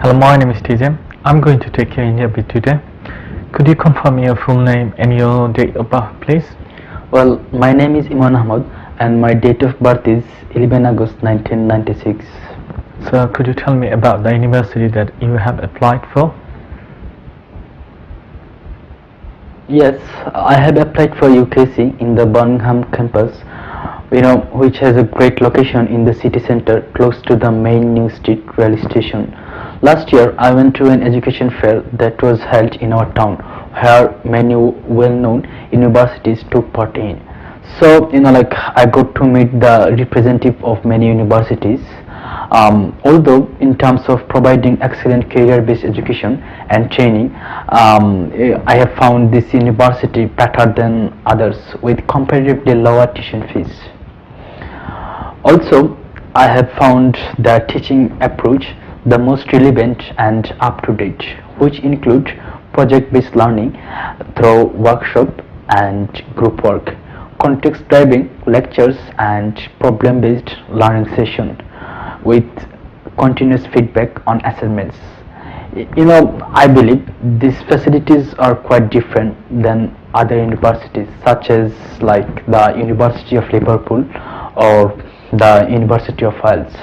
Hello, my name is TJ. I'm going to take your interview today. Could you confirm your full name and your date of birth, please? Well, my name is Iman Ahmad and my date of birth is 11 August 1996. So, could you tell me about the university that you have applied for? Yes, I have applied for UKC in the Birmingham campus, which has a great location in the city center close to the main New Street rail station. Last year, I went to an education fair that was held in our town where many well-known universities took part in. So, I got to meet the representative of many universities. Although in terms of providing excellent career-based education and training, I have found this university better than others with comparatively lower tuition fees. Also, I have found their teaching approach the most relevant and up-to-date, which include project-based learning through workshop and group work, context-driving lectures and problem-based learning session with continuous feedback on assignments. I believe these facilities are quite different than other universities such as like the University of Liverpool or the University of Wales.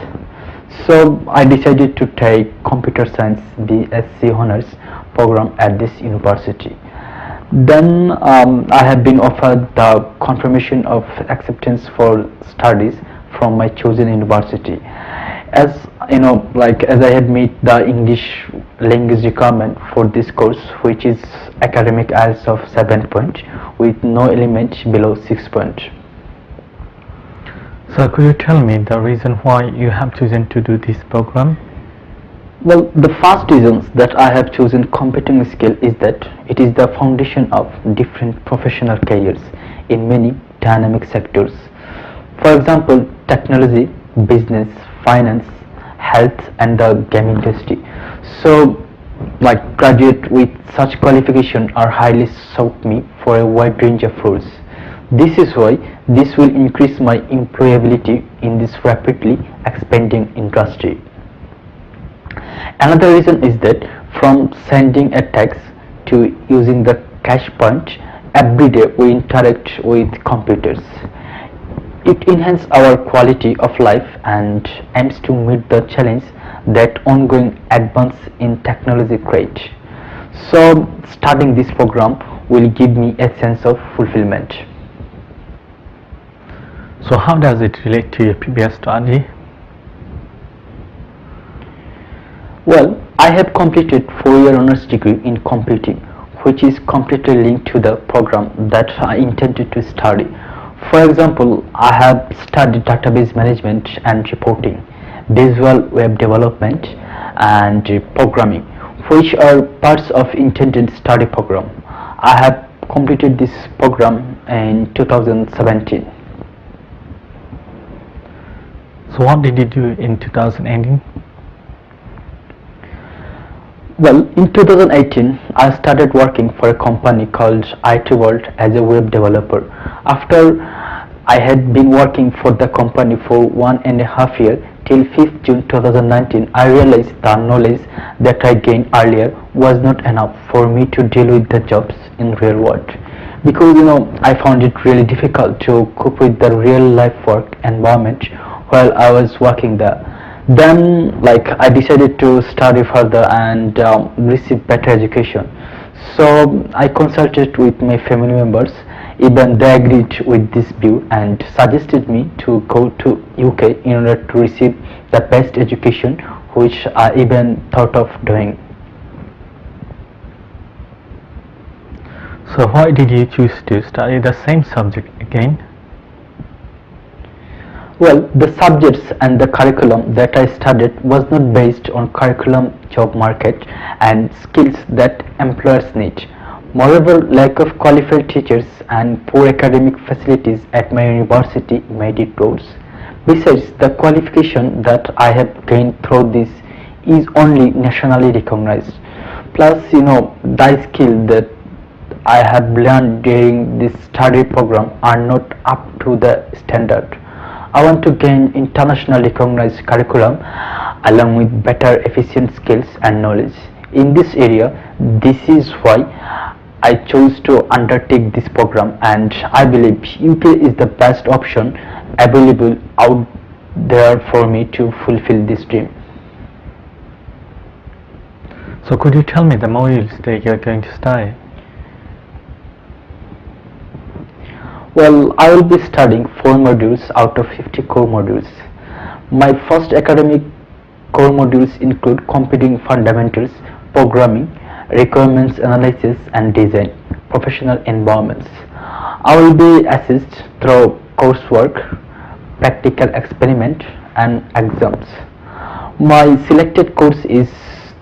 So I decided to take computer science BSc honors program at this university. Then I have been offered the confirmation of acceptance for studies from my chosen university. As as I had met the English language requirement for this course, which is academic IELTS of 7 point with no element below 6 point. So, could you tell me the reason why you have chosen to do this program? Well, the first reasons that I have chosen computing skill is that it is the foundation of different professional careers in many dynamic sectors. For example, technology, business, finance, health and the game industry. So graduates with such qualification are highly sought me for a wide range of roles. This is why this will increase my employability in this rapidly expanding industry. Another reason is that from sending a text to using the cash point, every day we interact with computers. It enhances our quality of life and aims to meet the challenge that ongoing advance in technology create. So starting this program will give me a sense of fulfillment. So, how does it relate to your previous study? Well, I have completed 4-year honors degree in computing, which is completely linked to the program that I intended to study. For example, I have studied database management and reporting, visual web development and programming, which are parts of intended study program. I have completed this program in 2017. So, what did you do in 2018? Well, in 2018, I started working for a company called IT World as a web developer. After I had been working for the company for 1.5 years till 5th June 2019, I realized the knowledge that I gained earlier was not enough for me to deal with the jobs in real world. Because I found it really difficult to cope with the real life work environment while I was working there. Then I decided to study further and receive better education. So I consulted with my family members. Even they agreed with this view and suggested me to go to UK in order to receive the best education, which I even thought of doing. So, why did you choose to study the same subject again? Well, the subjects and the curriculum that I studied was not based on curriculum, job market and skills that employers need. Moreover, lack of qualified teachers and poor academic facilities at my university made it worse. Besides, the qualification that I have gained through this is only nationally recognized. Plus, the skill that I have learned during this study program are not up to the standard. I want to gain internationally recognized curriculum along with better efficient skills and knowledge. In this area, this is why I chose to undertake this program, and I believe UK is the best option available out there for me to fulfill this dream. So could you tell me the modules that you're going to study? Well, I will be studying 4 modules out of 50 core modules. My first academic core modules include computing fundamentals, programming, requirements analysis and design, professional environments. I will be assessed through coursework, practical experiment and exams. My selected course is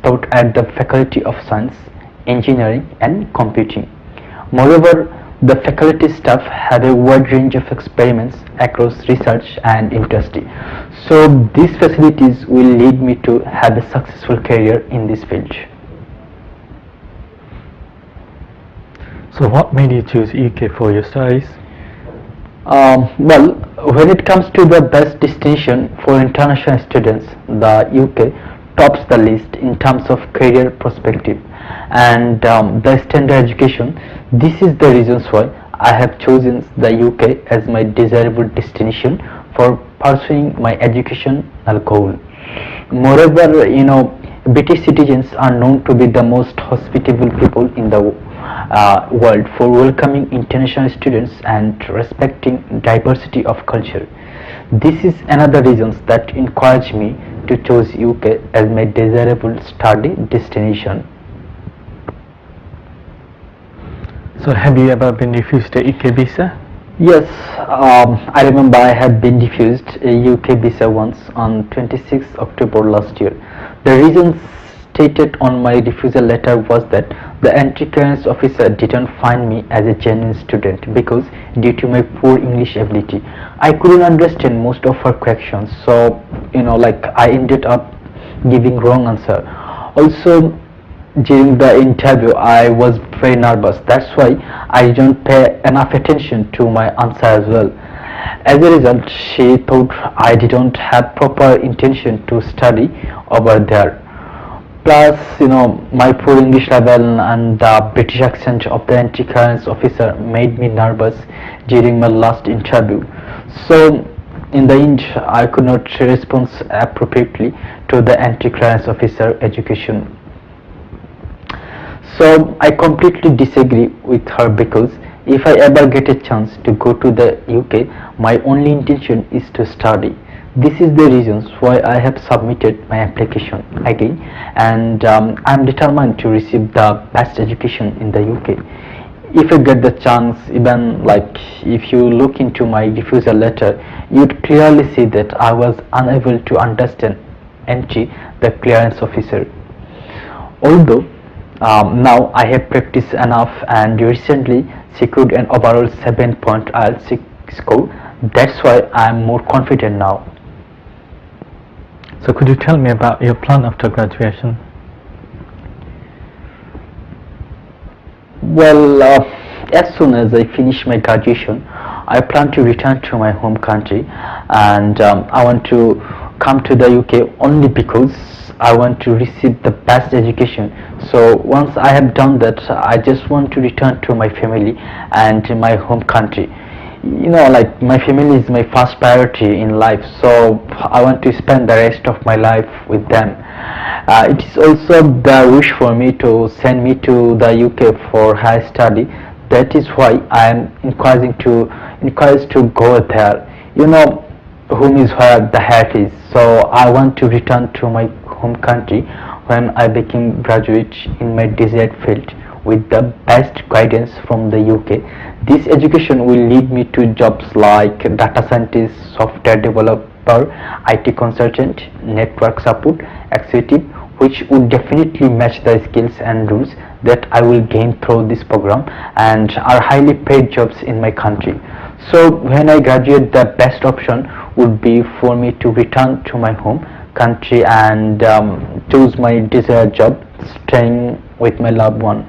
taught at the Faculty of Science, Engineering and Computing. Moreover, the faculty staff have a wide range of experiments across research and industry. So these facilities will lead me to have a successful career in this field. So what made you choose UK for your studies? Well, when it comes to the best destination for international students, the UK tops the list in terms of career perspective and the standard education. This is the reasons why I have chosen the UK as my desirable destination for pursuing my educational goal. Moreover, British citizens are known to be the most hospitable people in the world for welcoming international students and respecting diversity of culture. This is another reasons that encourage me to choose UK as my desirable study destination. So have you ever been refused a UK visa? Yes, I remember I had been refused a UK visa once on 26 October last year. The reason stated on my refusal letter was that the entry clearance officer didn't find me as a genuine student because due to my poor English ability, I couldn't understand most of her questions. So, I ended up giving wrong answer. Also, during the interview, I was very nervous. That's why I didn't pay enough attention to my answer as well. As a result, she thought I didn't have proper intention to study over there. Plus, my poor English level and the British accent of the entry clearance officer made me nervous during my last interview. So, in the end, I could not respond appropriately to the entry clearance officer education. So I completely disagree with her because if I ever get a chance to go to the UK, my only intention is to study. This is the reasons why I have submitted my application again, and I am determined to receive the best education in the UK. If I get the chance, even if you look into my refusal letter, you'd clearly see that I was unable to understand entry the clearance officer. Although now I have practiced enough and recently secured an overall 7-point IELTS score. That's why I am more confident now. So could you tell me about your plan after graduation? Well, as soon as I finish my graduation, I plan to return to my home country, and I want to come to the UK only because I want to receive the best education. So once I have done that, I just want to return to my family and my home country. My family is my first priority in life, so I want to spend the rest of my life with them. It is also the wish for me to send me to the UK for higher study. That is why I am encouraged to go there. Home is where the heart is. So I want to return to my home country when I become graduate in my desired field with the best guidance from the UK. This education will lead me to jobs like data scientist, software developer, IT consultant, network support, executive, which would definitely match the skills and rules that I will gain through this program and are highly paid jobs in my country. So when I graduate, the best option would be for me to return to my home country and choose my desired job, staying with my loved one.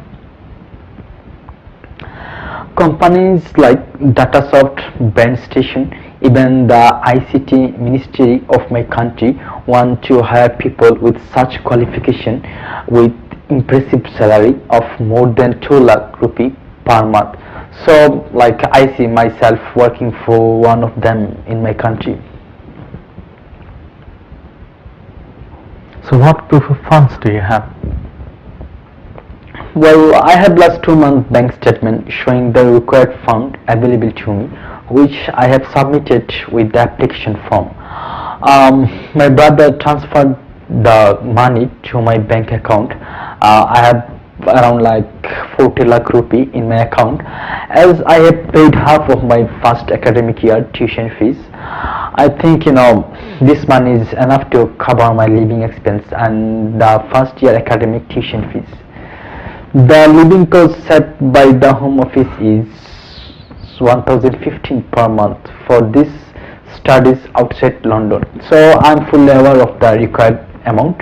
Companies like Datasoft, BrainStation, Even the ICT Ministry of my country want to hire people with such qualification with impressive salary of more than 2 lakh rupee per month. So like I see myself working for one of them in my country. So what proof of funds do you have? Well, I have last 2 month bank statement showing the required fund available to me, which I have submitted with the application form. My brother transferred the money to my bank account. I have around like 40 lakh rupee in my account, as I have paid half of my first academic year tuition fees. I think this money is enough to cover my living expense and the first year academic tuition fees. The living cost set by the Home Office is 1015 per month for this studies outside London. So I'm fully aware of the required amount.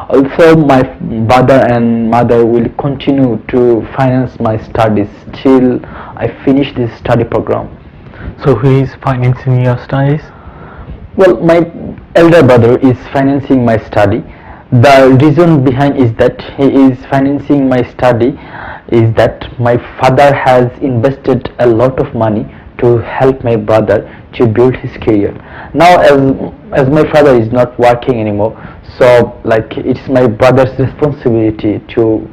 Also, my brother and mother will continue to finance my studies till I finish this study program. So who is financing your studies? Well, my elder brother is financing my study. The reason behind is that he is financing my study is that my father has invested a lot of money to help my brother to build his career. Now as my father is not working anymore, so like it's my brother's responsibility to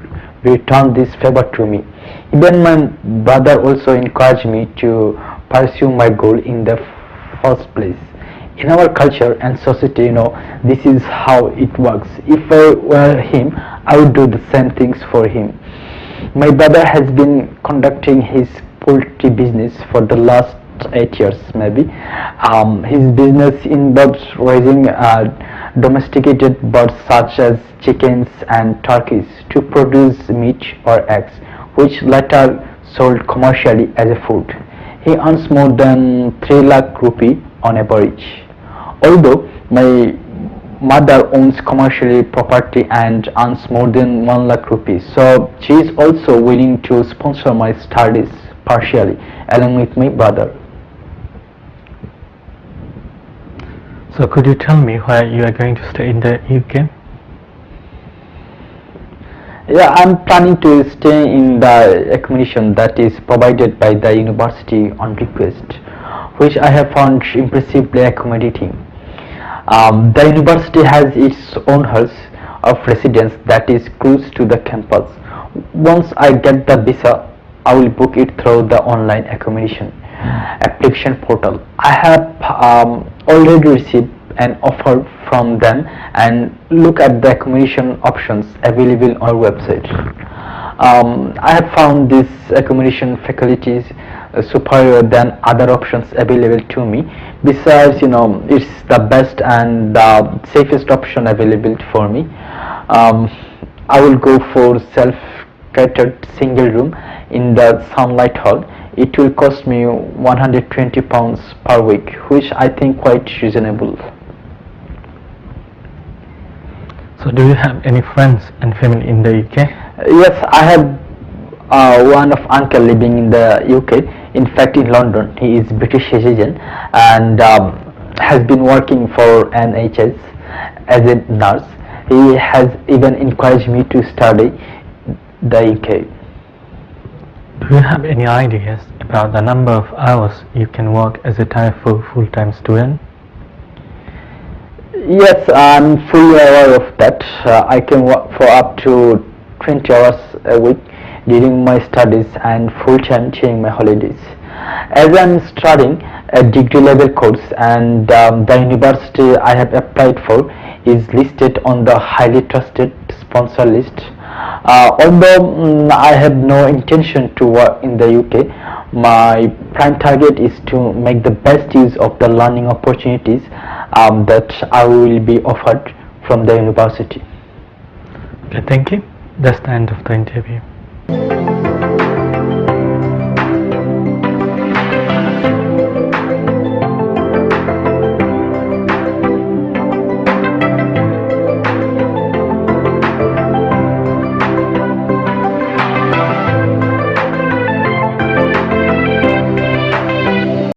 return this favor to me. Even my brother also encouraged me to pursue my goal in the first place. In our culture and society, this is how it works. If I were him, I would do the same things for him. My brother has been conducting his poultry business for the last 8 years maybe. His business involves raising domesticated birds such as chickens and turkeys to produce meat or eggs, which later sold commercially as a food. He earns more than 3 lakh rupee on average. Although my mother owns commercial property and earns more than 1 lakh rupees, so she is also willing to sponsor my studies partially along with my brother. So could you tell me where you are going to stay in the UK? Yeah, I'm planning to stay in the accommodation that is provided by the university on request, which I have found impressively accommodating. The university has its own house of residence that is close to the campus. Once I get the visa, I will book it through the online accommodation application portal. I have already received an offer from them and look at the accommodation options available on our website. I have found this accommodation facilities superior than other options available to me. Besides, it's the best and the safest option available for me. I will go for self-catered single room in the Sunlight Hall. It will cost me £120 per week, which I think quite reasonable. So do you have any friends and family in the UK? Yes, I have one of uncle living in the UK. In fact, in London, he is British citizen and has been working for NHS as a nurse. He has even encouraged me to study the UK. Do you have any ideas about the number of hours you can work as a Tier 4 full-time student? Yes, I'm fully aware of that. I can work for up to 20 hours a week during my studies and full-time during my holidays. As I'm studying a degree level course and the university I have applied for is listed on the highly trusted sponsor list. Although I have no intention to work in the UK, my prime target is to make the best use of the learning opportunities that I will be offered from the university. Okay, thank you. That's the end of the interview.